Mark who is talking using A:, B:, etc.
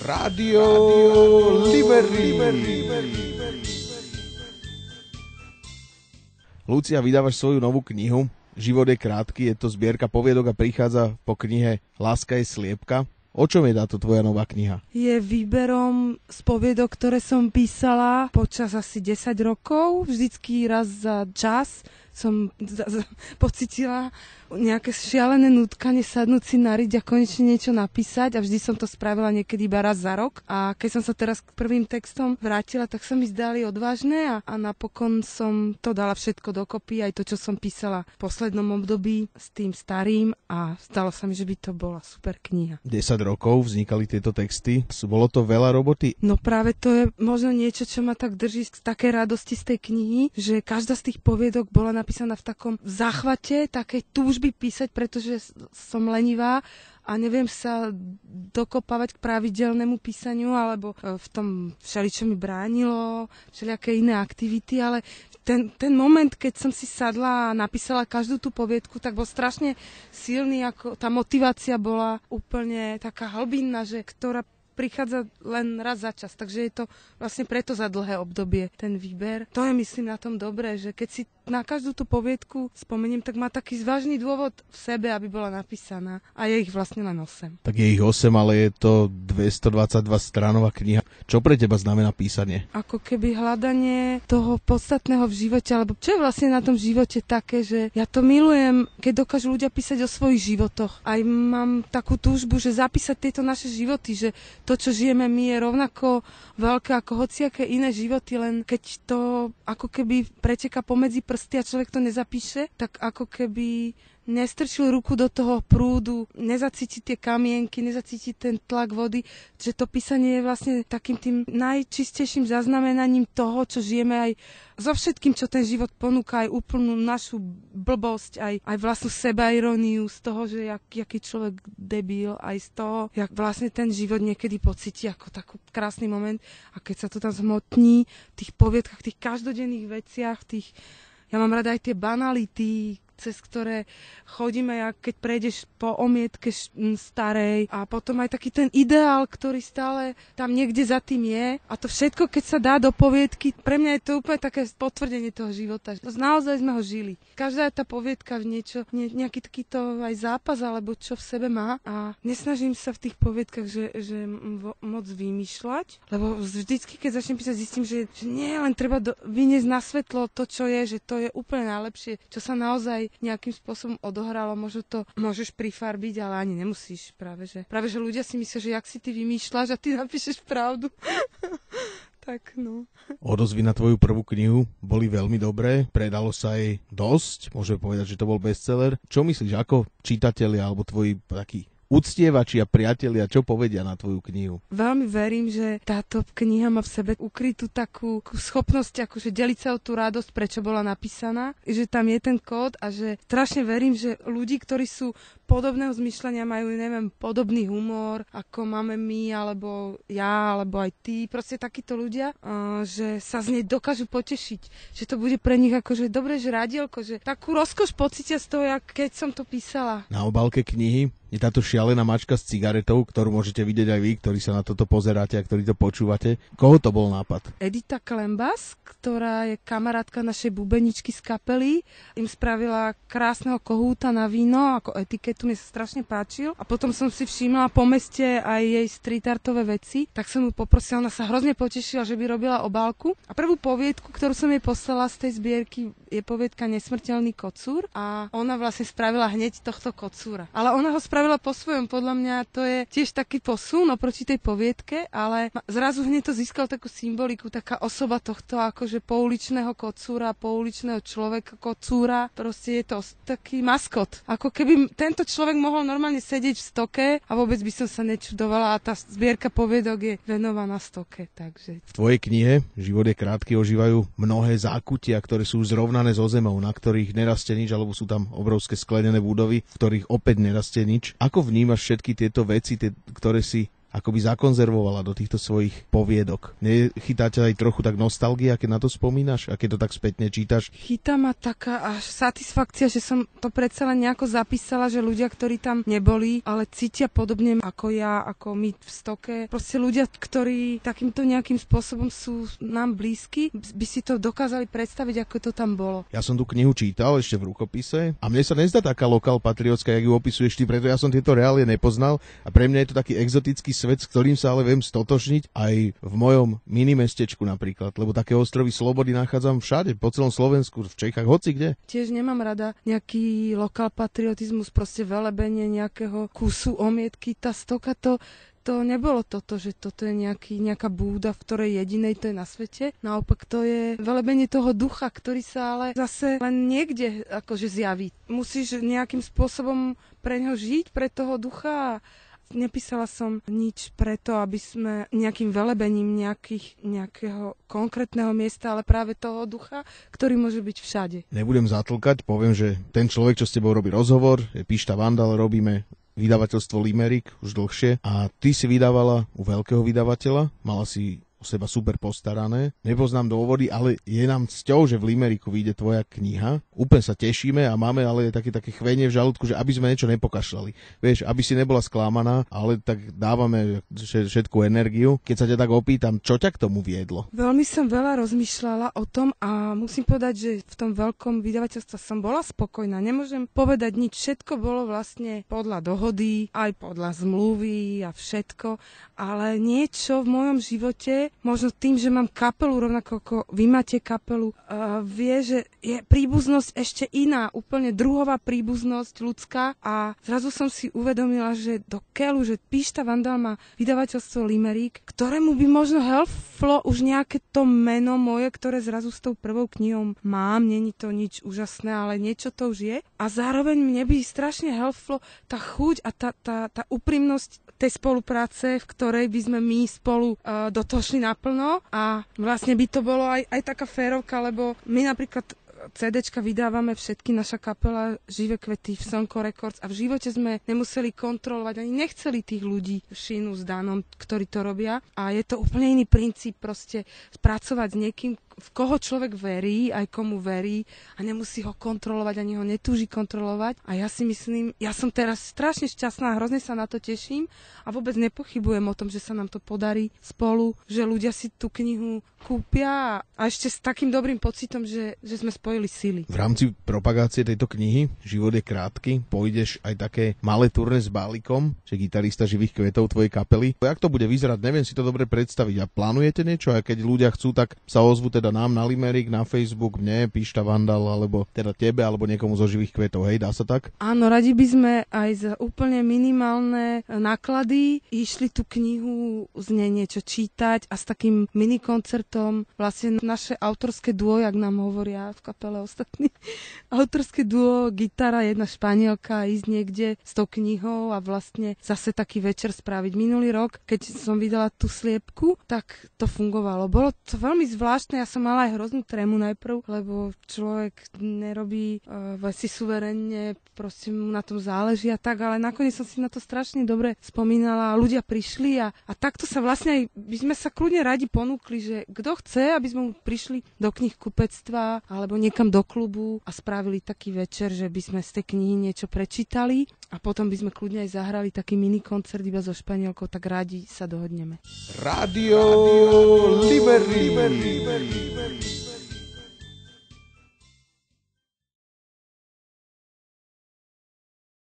A: Radio Liberty. Lucia, vydávaš svoju novú knihu. Život je krátky, je to zbierka poviedok a prichádza po knihe Láska je sliepka. O čom je táto tvoja nová kniha?
B: Je výberom z poviedok, ktoré som písala počas asi 10 rokov. Vždycky raz za čas som pocitila nejaké šialené nutkanie sadnúť si na riť a konečne niečo napísať a vždy som to spravila niekedy iba raz za rok. A keď som sa teraz k prvým textom vrátila, tak sa mi zdali odvážne a napokon som to dala všetko dokopy, aj to, čo som písala v poslednom období s tým starým a zdalo sa mi, že by to bola super kniha.
A: 10 rokov vznikali tieto texty. Bolo to veľa roboty?
B: No práve to je možno niečo, čo ma tak drží z takej radosti z tej knihy, že každá z tých poviedok bola napísaná v takom záchvate, takej túžby písať, pretože som lenivá a neviem sa dokopávať k pravidelnému písaniu, alebo v tom všeličo mi bránilo, všelijaké iné aktivity, ale ten moment, keď som si sadla a napísala každú tú poviedku, tak bol strašne silný, ako tá motivácia bola úplne taká hlbinná, že ktorá prichádza len raz za čas, takže je to vlastne preto za dlhé obdobie ten výber. To je, myslím, na tom dobré, že keď si na každú tú poviedku spomeniem, tak má taký vážny dôvod v sebe, aby bola napísaná. A je ich vlastne len 8.
A: Tak je ich 8, ale je to 222 stranová kniha. Čo pre teba znamená písanie?
B: Ako keby hľadanie toho podstatného v živote, alebo čo je vlastne na tom živote také, že ja to milujem, keď dokážu ľudia písať o svojich životoch. Aj mám takú túžbu, že zapísať tieto naše životy, že to, čo žijeme my, je rovnako veľké ako hociaké iné životy, len keď to ako keby preteká pomedzi prsty a človek to nezapíše, tak ako keby nestrčil ruku do toho prúdu, nezacíti tie kamienky, nezacíti ten tlak vody, že to písanie je vlastne takým tým najčistejším zaznamenaním toho, čo žijeme aj so všetkým, čo ten život ponúka, aj úplnú našu blbosť, aj vlastnú sebairóniu z toho, že jaký človek debil, aj z toho, jak vlastne ten život niekedy pocíti ako taký krásny moment a keď sa to tam zhmotní v tých poviedkach, v tých každodenných veciach, ja mám rada aj tie banality, cez ktoré chodíme, keď prejdeš po omietke starej a potom aj taký ten ideál, ktorý stále tam niekde za tým je a to všetko, keď sa dá do poviedky, pre mňa je to úplne také potvrdenie toho života. Naozaj sme ho žili. Každá tá poviedka v nejaký takýto aj zápas alebo čo v sebe má a nesnažím sa v tých poviedkach, že moc vymýšľať, lebo vždycky, keď začnem písať, zistím, že nie, len treba vyniesť na svetlo to, čo je, že to je úplne najlepšie, čo sa naozaj nejakým spôsobom odohralo, možno to môžeš prifarbiť, ale ani nemusíš práve, že ľudia si myslia, že jak si ty vymýšľaš a ty napíšeš pravdu. Tak no.
A: Odozvy na tvoju prvú knihu boli veľmi dobré, predalo sa jej dosť, môžeme povedať, že to bol bestseller. Čo myslíš, ako čitatelia alebo tvoji takí uctievači a priatelia, čo povedia na tvoju knihu?
B: Veľmi verím, že táto kniha má v sebe ukrytú takú schopnosť, akože deliť sa o tú radosť, prečo bola napísaná, že tam je ten kód a že strašne verím, že ľudí, ktorí sú podobného zmýšľania, majú, neviem, podobný humor, ako máme my, alebo ja, alebo aj ty, proste takíto ľudia, že sa z nej dokážu potešiť, že to bude pre nich akože dobré, že radielko, že takú rozkoš pocítia z toho, keď som to písala.
A: Na obálke knihy je táto šialená mačka s cigaretou, ktorú môžete vidieť aj vy, ktorí sa na toto pozeráte a ktorí to počúvate. Koho to bol nápad?
B: Edita Klembas, ktorá je kamarátka našej bubeničky z kapely, im spravila krásneho kohúta na víno, ako etiketu, mi sa strašne páčil. A potom som si všimla po meste aj jej street artové veci, tak som mu poprosila, ona sa hrozne potešila, že by robila obálku. A prvú poviedku, ktorú som jej poslala z tej zbierky, je poviedka Nesmrteľný kocúr a ona vlastne spravila hneď tohto kocúra. Ale ona ho spravila po svojom, podľa mňa to je tiež taký posun oproti tej poviedke, ale zrazu hneď to získalo takú symboliku, taká osoba tohto akože pouličného kocúra, pouličného človeka kocúra, proste je to taký maskot. Ako keby tento človek mohol normálne sedieť v stoke a vôbec by som sa nečudovala a tá zbierka poviedok je venovaná stoke, takže. V
A: tvojej knihe Život je krátky ožívajú mnohé zákutia, ktoré sú zrovnané so zemou, na ktorých nerastie nič, alebo sú tam obrovské sklenené budovy, v ktorých opäť nerastie nič. Ako vnímaš všetky tieto veci, ktoré si akoby zakonzervovala do týchto svojich poviedok. Nechytá ťa aj trochu tak nostalgia, keď na to spomínaš a keď to tak spätne čítaš?
B: Chytá ma taká až satisfakcia, že som to predsa len nejako zapísala, že ľudia, ktorí tam neboli, ale cítia podobne ako ja, ako my v Stoke. Proste ľudia, ktorí takýmto nejakým spôsobom sú nám blízky, by si to dokázali predstaviť, ako to tam bolo.
A: Ja som tú knihu čítal ešte v rukopise a mne sa nezdá taká lokál patriotská, jak ju opisuješ ty, preto ja som tieto reálie nepoznal a pre mňa je to taký exotický svet, s ktorým sa ale viem stotožniť aj v mojom minimestečku napríklad, lebo také ostrovy slobody nachádzam všade, po celom Slovensku, v Čechách, hoci kde.
B: Tiež nemám rada nejaký lokál patriotizmus, proste velebenie nejakého kusu omietky. Tá Stoka to nebolo toto, že toto je nejaká búda, v ktorej jedinej to je na svete. Naopak to je velebenie toho ducha, ktorý sa ale zase len niekde akože zjaví. Musíš nejakým spôsobom pre ňo žiť, pre toho ducha. Nepísala som nič preto, aby sme nejakým velebením nejakého konkrétneho miesta, ale práve toho ducha, ktorý môže byť všade.
A: Nebudem zatlkať, poviem, že ten človek, čo s tebou robí rozhovor, je Pišta Vandal, robíme vydavateľstvo Limerick už dlhšie a ty si vydávala u veľkého vydavateľa, mala si o seba super postarané. Nepoznám dôvody, ale je nám cťou, že v Limericku vyjde tvoja kniha. Úplne sa tešíme a máme ale také chvenie v žalúdku, že aby sme niečo nepokašľali. Vieš, aby si nebola sklamaná, ale tak dávame všetku energiu. Keď sa ťa tak opýtam, čo ťa k tomu viedlo?
B: Veľmi som veľa rozmýšľala o tom a musím povedať, že v tom veľkom vydavateľstve som bola spokojná. Nemôžem povedať nič. Všetko bolo vlastne podľa dohody, aj podľa zmluvy a všetko, ale niečo v mojom živote, možno tým, že mám kapelu, rovnako ako vy máte kapelu, vie, že je príbuznosť ešte iná, úplne druhová príbuznosť ľudská a zrazu som si uvedomila, že do keľu, že Pišta Vandal má vydavateľstvo Limerick, ktorému by možno helplo už nejaké to meno moje, ktoré zrazu s tou prvou knihou mám, není to nič úžasné, ale niečo to už je a zároveň mne by strašne helplo tá chuť a tá úprimnosť tej spolupráce, v ktorej by sme my spolu do toho šli naplno a vlastne by to bolo aj taká férovka, lebo my napríklad CDčka vydávame všetky, naša kapela Živé kvety v Sonko Records a v živote sme nemuseli kontrolovať, ani nechceli tých ľudí Šínu s Danom, ktorí to robia a je to úplne iný princíp proste spracovať s niekým, v koho človek verí, aj komu verí a nemusí ho kontrolovať, ani ho netúži kontrolovať. A ja si myslím, ja som teraz strašne šťastná, hrozne sa na to teším a vôbec nepochybujem o tom, že sa nám to podarí spolu, že ľudia si tú knihu kúpia a ešte s takým dobrým pocitom, že sme spojili sily.
A: V rámci propagácie tejto knihy Život je krátky pôjdeš aj také malé turné s Bálikom, že gitarista Živých kvetov tvojej kapely. Jak to bude vyzerať, neviem si to dobre predstaviť. A plánujete niečo? A keď ľudia chcú, tak sa ozvu teda nám na Limerick, na Facebook, mne, Pišta Vandal, alebo teda tebe, alebo niekomu zo Živých kvetov. Hej, dá sa tak?
B: Áno, radi by sme aj za úplne minimálne náklady išli tú knihu z nej niečo čítať a s takým minikoncertom. Vlastne naše autorské duo, jak nám hovoria v kapele ostatní, autorské duo, gitara, jedna Španielka, ísť niekde s tou knihou a vlastne zase taký večer spraviť. Minulý rok, keď som vydala tú sliepku, tak to fungovalo. Bolo to veľmi zvláštne, ja som mala aj hroznú trému najprv, lebo človek nerobí veci suverenne, proste mu na tom záleží a tak, ale nakoniec som si na to strašne dobre spomínala a ľudia prišli a takto sa vlastne aj, by sme sa kľudne radi ponúkli, že kto chce, aby sme mu prišli do knihkupectva alebo niekam do klubu a spravili taký večer, že by sme z tej knihy niečo prečítali a potom by sme kľudne aj zahrali taký mini koncert iba so Španielkou, tak rádi sa dohodneme.
A: Rádio Limerick.